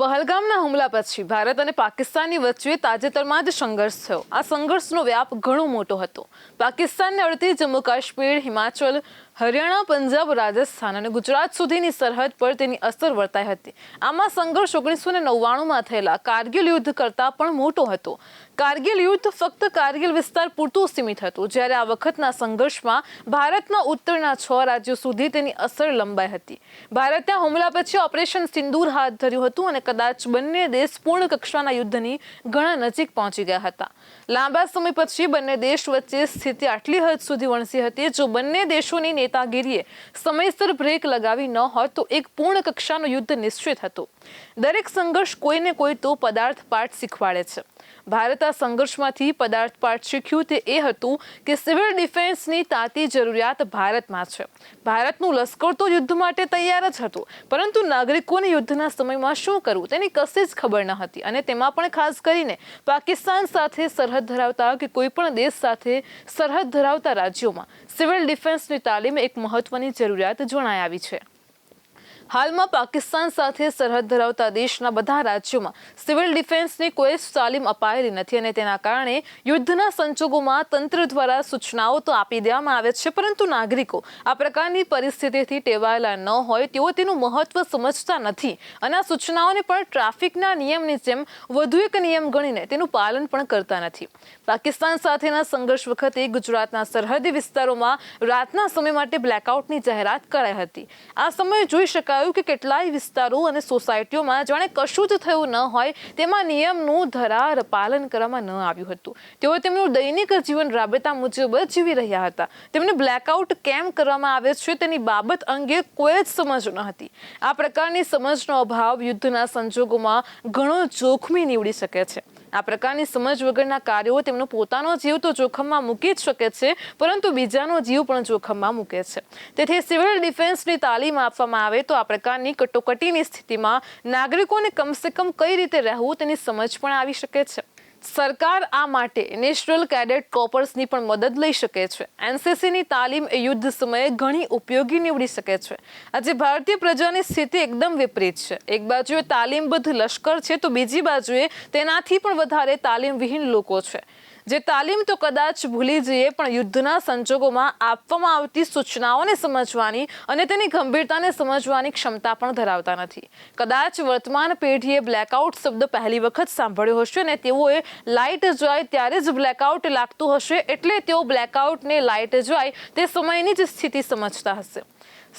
પહલગામના હુમલા પછી ભારત અને પાકિસ્તાનની વચ્ચે તાજેતરમાં જ સંઘર્ષ થયો. આ સંઘર્ષનો વ્યાપ ઘણો મોટો હતો. પાકિસ્તાનને અડતી જમ્મુ કાશ્મીર, હિમાચલ, હરિયાણા, પંજાબ, રાજસ્થાન અને ગુજરાત સુધીની સરહદ પર તેની અસર વર્તાઈ હતી. આમાં સંઘર્ષ 1999માં થયેલા કારગિલ યુદ્ધ કરતાં પણ મોટો હતો. કારગિલ યુદ્ધ ફક્ત કારગિલ વિસ્તાર પૂરતું સીમિત હતું, જ્યારે આ વખતના સંઘર્ષમાં ભારતના ઉત્તરના 6 રાજ્યો સુધી તેની અસર લંબાઈ હતી. ભારતે હુમલા પછી ઓપરેશન સિંદૂર હાથ ધર્યું હતું અને કદાચ બંને દેશ પૂર્ણ કક્ષાના યુદ્ધની ઘણા નજીક પહોંચી ગયા હતા. લાંબા સમય પછી બંને દેશ વચ્ચે સ્થિતિ આટલી હદ સુધી વણસી હતી. જો બંને દેશોની નેતાગીરીએ સમયસર બ્રેક લગાવી ન હોત તો એક પૂર્ણ કક્ષાનો યુદ્ધ નિશ્ચિત હતો. દરેક સંઘર્ષ કોઈને કોઈ તો પદાર્થ પાઠ શીખવાડે છે. ભારત આ સંઘર્ષમાંથી પદાર્થ પાઠ શીખ્યું તે એ હતું કે સિવિલ ડિફેન્સની તાતી જરૂરિયાત ભારતમાં છે. ભારતનું લશ્કર તો યુદ્ધ માટે તૈયાર જ હતું, પરંતુ નાગરિકોને યુદ્ધના સમયમાં શું કરવું તેની કશી જ ખબર ન હતી. અને તેમાં પણ ખાસ કરીને પાકિસ્તાન સાથે સરહદ ધરાવતા કે કોઈ પણ દેશ સાથે સરહદ ધરાવતા રાજ્યોમાં સિવિલ ડિફેન્સની તાલીમ એક મહત્વની જરૂરિયાત જણાઈ આવી છે. હાલમાં પાકિસ્તાન સાથે સરહદ ધરાવતા દેશના બધા રાજ્યોમાં સિવિલ ડિફેન્સની કોઈ તાલીમ અપાયેલી નથી અને તેના કારણે યુદ્ધના સંજોગોમાં તંત્ર દ્વારા સૂચનાઓ તો આપી દેવામાં આવે છે, પરંતુ નાગરિકો આ પ્રકારની પરિસ્થિતિથી ટેવાયેલા ન હોય તેઓ તેનું મહત્વ સમજતા નથી અને આ સૂચનાઓને પણ ટ્રાફિકના નિયમની જેમ વધુ એક નિયમ ગણીને તેનું પાલન પણ કરતા નથી. પાકિસ્તાન સાથેના સંઘર્ષ વખતે ગુજરાતના સરહદી વિસ્તારોમાં રાતના સમય માટે બ્લેકઆઉટની જાહેરાત કરાઈ હતી. આ સમયે જોઈ શકાય કે કેટલાય વિસ્તારો અને સોસાયટીઓમાં જાણે કશું જ થયું ન હોય તેમાં નિયમનું ધરાર પાલન કરવામાં ન આવ્યું હતું. તેઓ તેમનું દૈનિક જીવન રાબેતા મુજબ જ જીવી રહ્યા હતા. તેમને બ્લેકઆઉટ કેમ કરવામાં આવે છે તેની બાબત અંગે કોઈ જ સમજ ન હતી. આ પ્રકારની સમજનો અભાવ યુદ્ધના સંજોગોમાં ઘણો જોખમી નીવડી શકે છે. આ પ્રકારની સમજ વગરના કાર્યો તેમનો પોતાનો જીવ તો જોખમમાં મૂકી જ શકે છે, પરંતુ બીજાનો જીવ પણ જોખમમાં મૂકે છે. તેથી સિવિલ ડિફેન્સની તાલીમ આપવામાં આવે તો આ પ્રકારની કટોકટીની સ્થિતિમાં નાગરિકોને કમસે કમ કઈ રીતે રહેવું તેની સમજ પણ આવી શકે છે. સરકાર આ માટે નેશનલ કેડેટ કોર્પ્સની પણ મદદ લઈ શકે છે. એનસીસીની તાલીમ એ યુદ્ધ સમયે ઘણી ઉપયોગી નીવડી શકે છે. આજે ભારતીય પ્રજાની સ્થિતિ એકદમ વિપરીત છે. એક બાજુએ તાલીમબદ્ધ લશ્કર છે તો બીજી બાજુએ તેનાથી પણ વધારે તાલીમવિહીન લોકો છે, જે તાલીમ તો કદાચ ભૂલી જઈએ પણ યુદ્ધના સંજોગોમાં આપવામાં આવતી સૂચનાઓને સમજવાની અને તેની ગંભીરતાને સમજવાની ક્ષમતા પણ ધરાવતા નથી. કદાચ વર્તમાન પેઢીએ બ્લેકઆઉટ શબ્દ પહેલી વખત સાંભળ્યો હશે અને તેઓએ લાઇટ જાય ત્યારે જ બ્લેકઆઉટ લાગતું હશે, એટલે તેઓ બ્લેકઆઉટને લાઇટ જાય તે સમયની જ સ્થિતિ સમજતા હશે.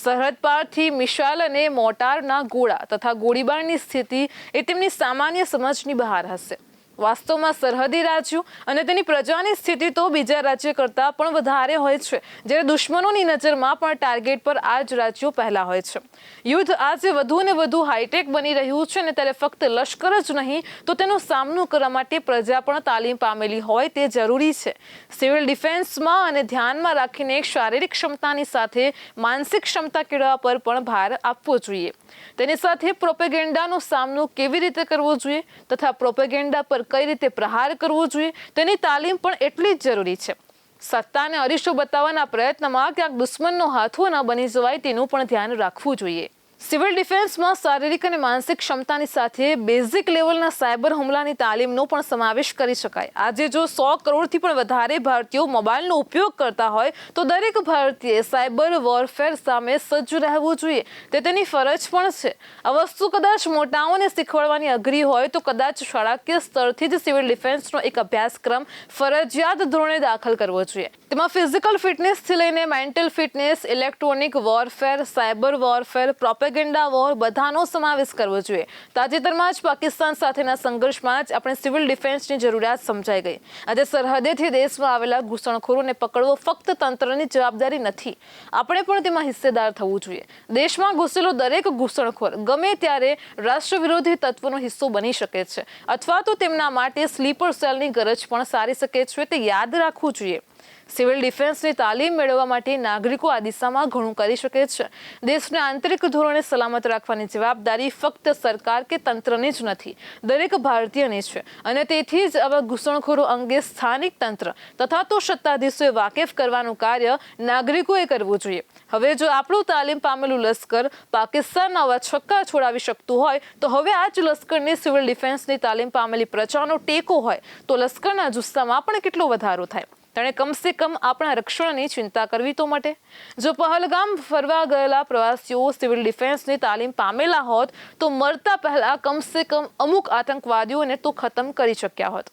સરહદ પારથી મિસાઇલ અને મોટારના ગોળા તથા ગોળીબારની સ્થિતિ એ તેમની સામાન્ય સમજની બહાર હશે. વાસ્તવમાં સરહદી રાજ્યો અને તેની પ્રજાની સ્થિતિ તો બીજા રાજ્ય કરતાં પણ વધારે હોય છે, જ્યારે દુશ્મનોની નજરમાં પણ ટાર્ગેટ પર આ જ રાજ્યો પહેલા હોય છે. યુદ્ધ આજે વધુ ને વધુ હાઈટેક બની રહ્યું છે અને ત્યારે ફક્ત લશ્કર જ નહીં તો તેનો સામનો કરવા માટે પ્રજા પણ તાલીમ પામેલી હોય તે જરૂરી છે. સિવિલ ડિફેન્સમાં અને ધ્યાનમાં રાખીને શારીરિક ક્ષમતાની સાથે માનસિક ક્ષમતા કેળવવા પર પણ ભાર આપવો જોઈએ. તેની સાથે પ્રોપેગેન્ડાનો સામનો કેવી રીતે કરવો જોઈએ તથા પ્રોપેગેન્ડા પર કઈ રીતે પ્રહાર કરવો જોઈએ તેની તાલીમ પણ એટલી જ જરૂરી છે. સત્તાને અરીસો બતાવવાના પ્રયત્નમાં ક્યાંક દુશ્મનનો હાથો ન બની જવાય તેનું પણ ધ્યાન રાખવું જોઈએ. સિવિલ ડિફેન્સમાં શારીરિક અને માનસિક ક્ષમતાની સાથે બેઝિક લેવલના સાયબર હુમલાની તાલીમનો પણ સમાવેશ કરી શકાય. આજે જો 100 કરોડથી પણ વધારે ભારતીયો મોબાઈલનો ઉપયોગ કરતા હોય તો દરેક ભારતીય સાયબર વોરફેર સામે સજ્જ રહેવું જોઈએ. તે તેની ફરજ પણ છે. આ વસ્તુ કદાચ મોટાઓને શીખવાડવાની અઘરી હોય તો કદાચ શાળાકીય સ્તરથી જ સિવિલ ડિફેન્સનો એક અભ્યાસક્રમ ફરજિયાત ધોરણે દાખલ કરવો જોઈએ. તેમાં ફિઝિકલ ફિટનેસથી લઈને mental fitness, electronic warfare, cyber warfare, propaganda war બધાનો સમાવેશ કરવો જોઈએ. તાજેતરમાં જ પાકિસ્તાન સાથેના સંઘર્ષમાં જ આપણે સિવિલ ડિફેન્સની જરૂરિયાત સમજાઈ ગઈ. આજે સરહદેથી દેશમાં આવેલા ઘૂસણખોરોને પકડવો ફક્ત તંત્રની જવાબદારી નથી, આપણે પણ તેમાં હિસ્સેદાર થવું જોઈએ. દેશમાં ઘૂસેલો દરેક ઘૂસણખોર ગમે ત્યારે રાષ્ટ્ર વિરોધી તત્વનો હિસ્સો બની શકે છે અથવા તો તેમના માટે સ્લીપર સેલની ગરજ પણ સારી શકે છે. તે યાદ રાખવું જોઈએ. સિવિલ ડિફેન્સની તાલીમ મેળવવા માટે નાગરિકો આ દિશામાં ઘણું કરી શકે છે. દેશને આંતરિક ધોરણે સલામત રાખવાની જવાબદારી ફક્ત સરકાર કે તંત્રની જ નથી, દરેક ભારતીયની છે. અને તેથી જ આવા ઘૂસણખોરો અંગે સ્થાનિક તંત્ર તથા તો સત્તાધીશોએ વાકેફ કરવાનું કાર્ય નાગરિકોએ કરવું જોઈએ. હવે જો આપણું તાલીમ પામેલું લશ્કર પાકિસ્તાનના આવા છક્કા છોડાવી શકતું હોય તો હવે આ જ લશ્કરની સિવિલ ડિફેન્સની તાલીમ પામેલી પ્રજાનો ટેકો હોય તો લશ્કરના જુસ્સામાં પણ કેટલો વધારો થાય. તેણે કમસે કમ આપણા રક્ષણની ચિંતા કરવી તો માટે. જો પહલગામ ફરવા ગયેલા પ્રવાસીઓ સિવિલ ડિફેન્સની તાલીમ પામેલા હોત તો મરતા પહેલા કમસે કમ અમુક આતંકવાદીઓને તો ખતમ કરી શક્યા હોત.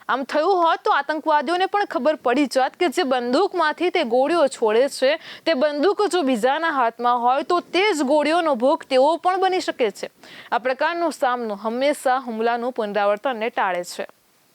આમ થયું હોત તો આતંકવાદીઓને પણ ખબર પડી જાત કે જે બંદૂકમાંથી તે ગોળીઓ છોડે છે તે બંદૂક જો બીજાના હાથમાં હોય તો તે જ ગોળીઓનો ભોગ તેઓ પણ બની શકે છે. આ પ્રકારનો સામનો હંમેશા હુમલાનું પુનરાવર્તનને ટાળે છે.